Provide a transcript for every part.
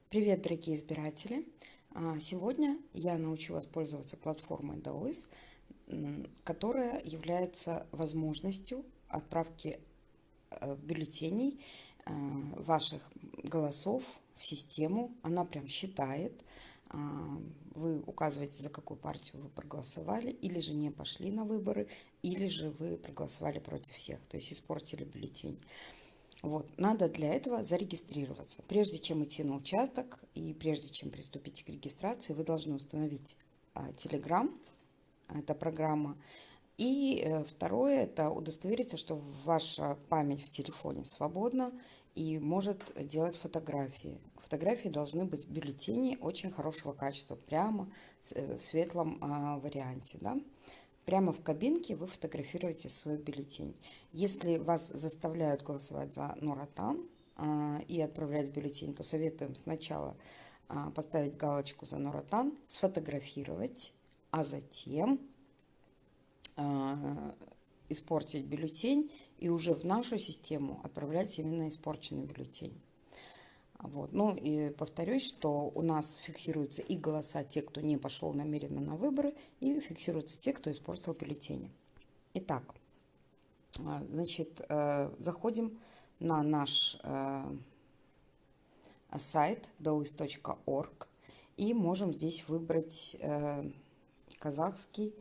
Привет, дорогие избиратели! Сегодня я научу вас пользоваться платформой DAOIS, которая является возможностью отправки бюллетеней ваших голосов в систему. Она прям считает. Вы указываете, за какую партию вы проголосовали, или же не пошли на выборы, или же вы проголосовали против всех, то есть испортили бюллетень. Вот, надо для этого зарегистрироваться. Прежде чем идти на участок и прежде чем приступить к регистрации, вы должны установить Telegram, это программа. И второе, это удостовериться, что ваша память в телефоне свободна и может делать фотографии. Фотографии должны быть бюллетени очень хорошего качества, прямо в светлом варианте, да? Прямо в кабинке вы фотографируете свой бюллетень. Если вас заставляют голосовать за Нур-Отан и отправлять бюллетень, то советуем сначала поставить галочку за Нур-Отан, сфотографировать, а затем испортить бюллетень и уже в нашу систему отправлять именно испорченный бюллетень. Вот. Ну и повторюсь, что у нас фиксируются и голоса тех, кто не пошел намеренно на выборы, и фиксируются те, кто испортил бюллетени. Итак, значит, заходим на наш сайт daoist.org и можем здесь выбрать казахский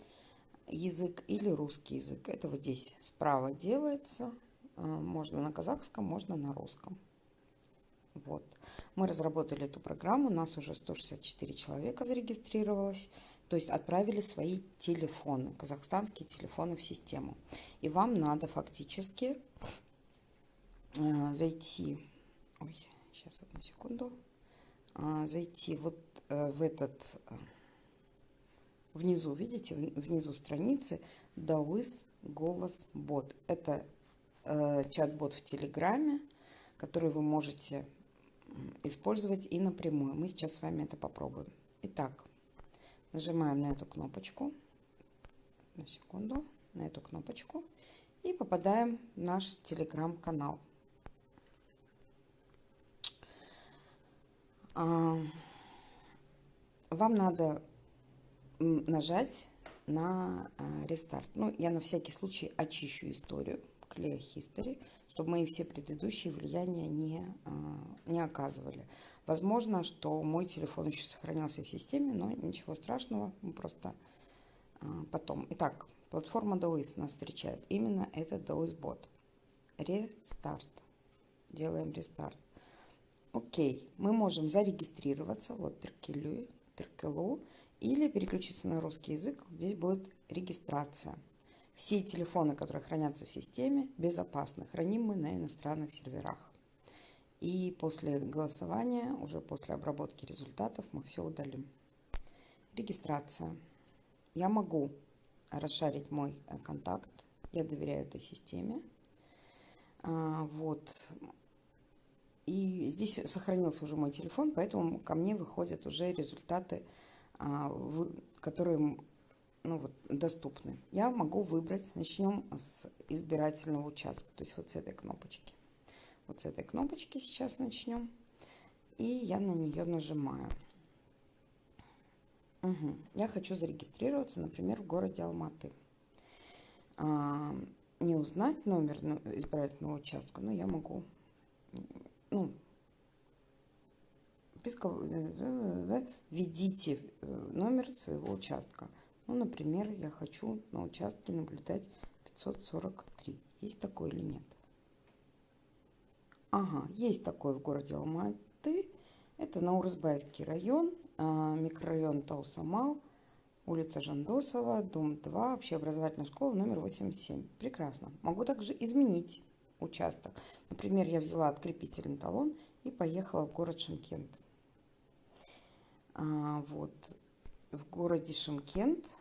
язык или русский язык. Это вот здесь справа делается. Можно на казахском, можно на русском. Вот. Мы разработали эту программу, у нас уже 164 человека зарегистрировалось, то есть отправили свои телефоны, казахстанские телефоны в систему. И вам надо фактически зайти, сейчас одну секунду, зайти вот в этот, внизу, видите, внизу страницы DAOIS Голос Бот. Это чат-бот в Телеграме, который вы можете использовать и напрямую. Мы сейчас с вами это попробуем. Итак, нажимаем на эту кнопочку, на секунду, на эту кнопочку и попадаем в наш телеграм-канал. Вам надо нажать на рестарт. Ну, я на всякий случай очищу историю, Clear History, чтобы мои все предыдущие влияния не оказывали. Возможно, что мой телефон еще сохранялся в системе, но ничего страшного, мы просто потом. Итак, платформа DAOIS нас встречает. Именно этот DAOIS бот. Рестарт. Делаем рестарт. Окей, мы можем зарегистрироваться, вот Тыркелу, или переключиться на русский язык, здесь будет регистрация. Все телефоны, которые хранятся в системе, безопасны. Храним мы на иностранных серверах. И после голосования, уже после обработки результатов, мы все удалим. Регистрация. Я могу расшарить мой контакт. Я доверяю этой системе. Вот. И здесь сохранился уже мой телефон, поэтому ко мне выходят уже результаты, которые доступны. Я могу выбрать, начнем с избирательного участка, то есть вот с этой кнопочки. Вот с этой кнопочки сейчас начнем. И я на нее нажимаю. Я хочу зарегистрироваться, например, в городе Алматы. Не узнать номер избирательного участка, но я могу... введите номер своего участка. Ну, например, я хочу на участке наблюдать 543. Есть такой или нет? Ага, есть такой в городе Алматы. Это Наурызбайский район, микрорайон Таусамал, улица Жандосова, дом 2, общеобразовательная школа номер 87. Прекрасно. Могу также изменить участок. Например, я взяла открепительный талон и поехала в город Шымкент. Вот. В городе Шымкент,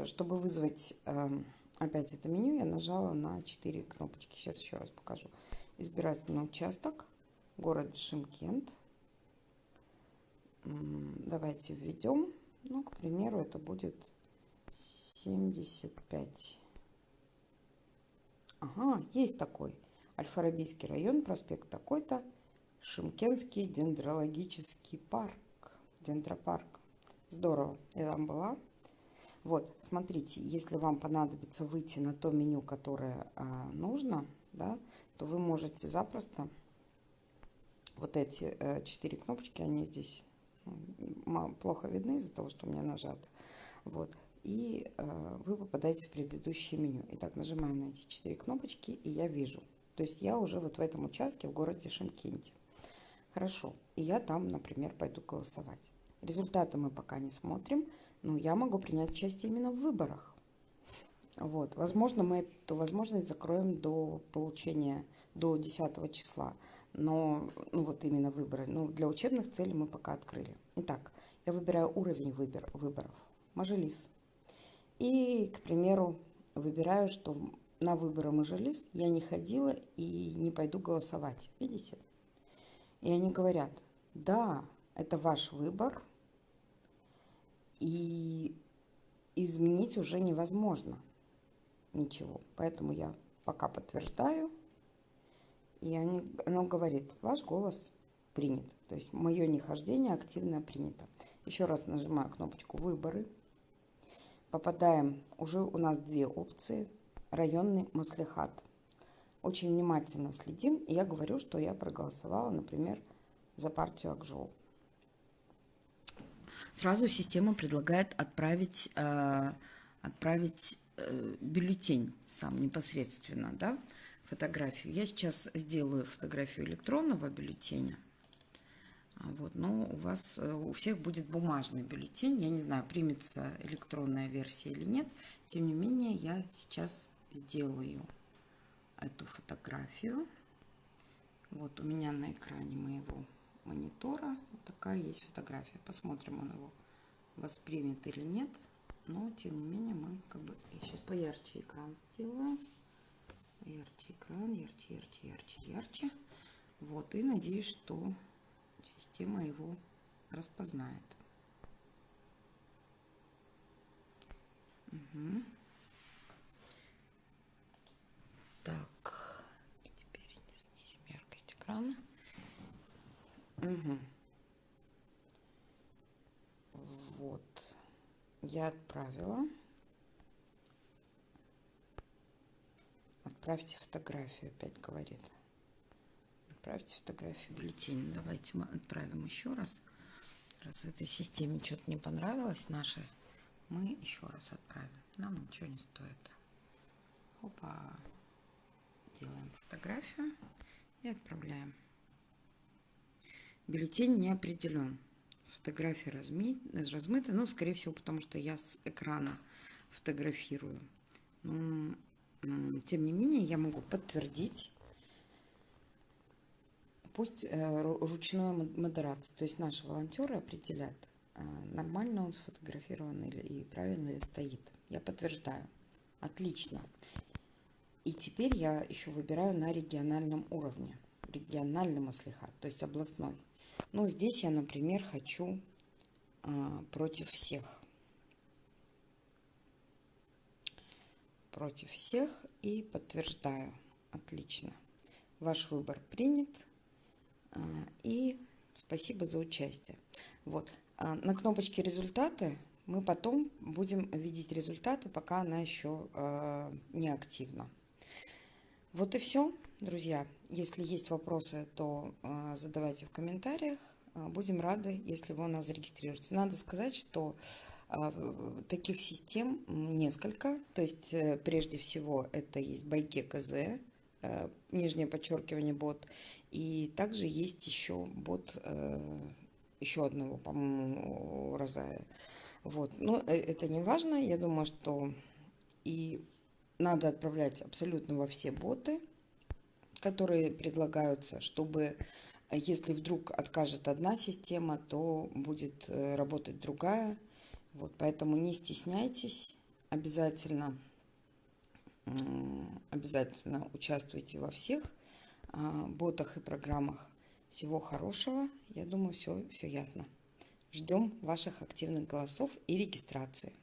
чтобы вызвать опять это меню, я нажала на 4 кнопочки. Сейчас еще раз покажу. Избирательный участок, город Шымкент. Давайте введем. Ну, к примеру, это будет 75. Ага, есть такой. Аль-Фарабийский район, проспект такой-то, Шымкентский дендрологический парк. Дендропарк. Здорово, я там была. Вот, смотрите, если вам понадобится выйти на то меню, которое нужно, да, то вы можете запросто вот эти 4 кнопочки, они здесь плохо видны из-за того, что у меня нажато. Вот, и вы попадаете в предыдущее меню. Итак, нажимаем на эти 4 кнопочки, и я вижу. То есть я уже вот в этом участке в городе Шымкенте. Хорошо, и я там, например, пойду голосовать. Результаты мы пока не смотрим, но я могу принять участие именно в выборах. Вот. Возможно, мы эту возможность закроем до получения, до 10 числа. Но, вот именно выборы. Но для учебных целей мы пока открыли. Итак, я выбираю уровень выборов. Мажилис. И, к примеру, выбираю, что на выборы Мажилис я не ходила и не пойду голосовать. Видите? И они говорят, да, это ваш выбор, и изменить уже невозможно ничего. Поэтому я пока подтверждаю, и оно говорит, ваш голос принят. То есть мое нехождение активно принято. Еще раз нажимаю кнопочку «Выборы». Попадаем, уже у нас 2 опции. Районный маслихат. Очень внимательно следим, и я говорю, что я проголосовала, например, за партию Ак-Жол. Сразу система предлагает отправить бюллетень сам непосредственно, да, фотографию. Я сейчас сделаю фотографию электронного бюллетеня. Вот, но у всех будет бумажный бюллетень. Я не знаю, примется электронная версия или нет. Тем не менее, я сейчас сделаю эту фотографию. Вот у меня на экране моего монитора вот такая есть фотография. Посмотрим, он его воспримет или нет. Но тем не менее мы я сейчас поярче экран сделаю. Ярче экран, ярче. Вот, и надеюсь, что система его распознает. Угу. Так, теперь снизим яркость экрана. Угу. Вот, я отправила. Отправьте фотографию, опять говорит. Отправьте фотографию бюллетеня. Давайте мы отправим еще раз. Раз этой системе что-то не понравилось нашей, мы еще раз отправим. Нам ничего не стоит. Опа. Делаем фотографию и отправляем. Бюллетень не определен. Фотография размыта. Ну, скорее всего, потому что я с экрана фотографирую. Но, тем не менее, я могу подтвердить. Пусть ручную модерацию. То есть наши волонтеры определят, нормально он сфотографирован и правильно ли стоит. Я подтверждаю. Отлично. И теперь я еще выбираю на региональном уровне. Региональный маслихат, то есть областной. Ну, здесь я, например, хочу против всех. Против всех и подтверждаю. Отлично. Ваш выбор принят. И спасибо за участие. Вот. На кнопочке «Результаты» мы потом будем видеть результаты, пока она еще не активна. Вот и все, друзья. Если есть вопросы, то задавайте в комментариях. Будем рады, если вы у нас зарегистрируетесь. Надо сказать, что таких систем несколько. То есть, прежде всего, это есть Байке КЗ, нижнее подчеркивание бот. И также есть еще бот еще одного, по-моему, Розая. Вот. Но это не важно. Я думаю, что и надо отправлять абсолютно во все боты, которые предлагаются, чтобы, если вдруг откажет одна система, то будет работать другая. Вот, поэтому не стесняйтесь, обязательно участвуйте во всех ботах и программах. Всего хорошего. Я думаю, все ясно. Ждем ваших активных голосов и регистрации.